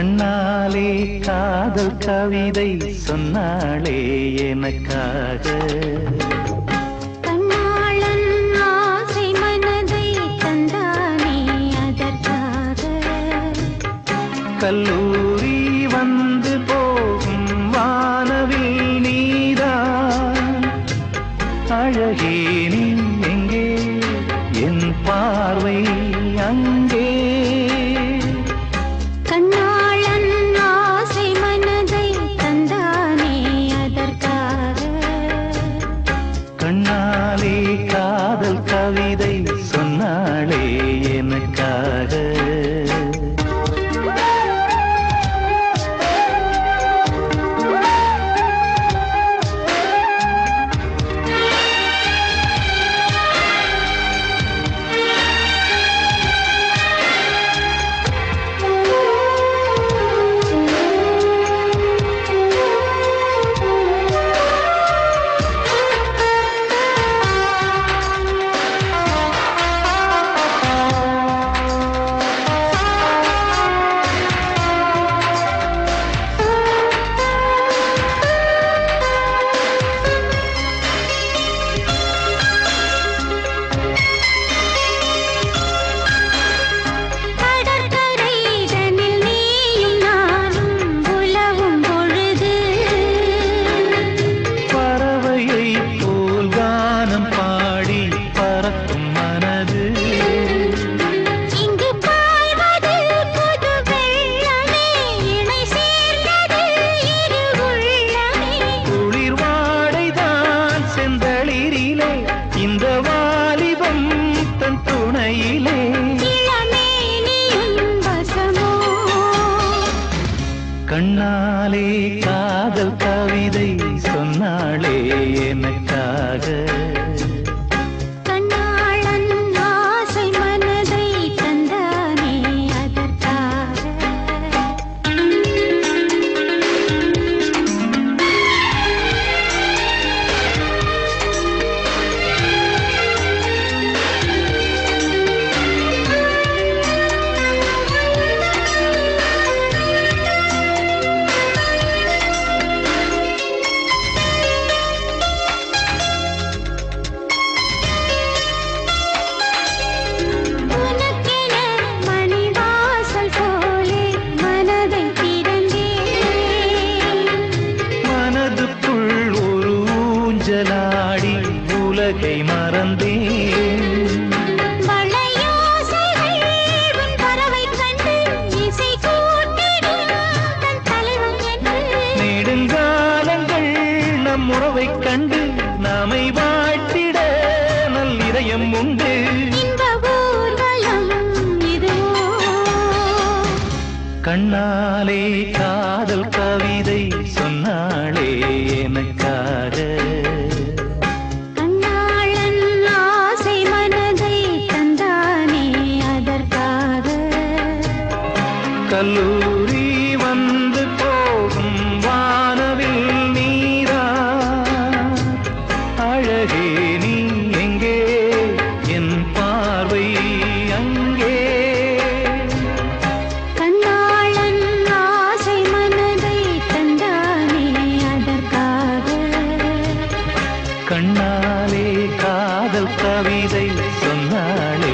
கண்ணாலே காதல் கவிதை சொன்னாளே எனக்காக. கண்ணாளன் ஆசை மனதை தந்தானே அதற்காக. கல்லூரி வந்து போகும் வானவில் நீதான் அழகே நீ எங்கே என் பார்வை அங்கே. கண்ணாளன் ஆசை மனதை தந்தானே அதற்காக. கண்ணாலே காதல் கவிதை சொன்னாளே எனக்காக. இந்த வாலிபம் தன் துணையிலே கண்ணாலே காதல் கவிதை சொன்னாளே எனக்காக. கண்ணாளன் ஆசை மனதை தந்தானே அதற்காக. ஜலாடி உலகை மறந்தேன். நெடுங்காலங்கள் நம் உறவை கண்டு நாமை வாழ்த்திட நல்லிதயம் உண்டு. கண்ணாலே காதல் கவிதை சொன்னாளே எனக்காக. கண்ணாளன் ஆசை மனதை தந்தானே அதற்காக. கல்லூரி வந்து போகும் வானவில் நீரா அழகே நீ எங்கே என் பார்வை அங்கே. கண்ணாளன் ஆசை மனதை தந்தானே அதற்காக. கண்ணாலே காதல் கவிதை சொன்னாளே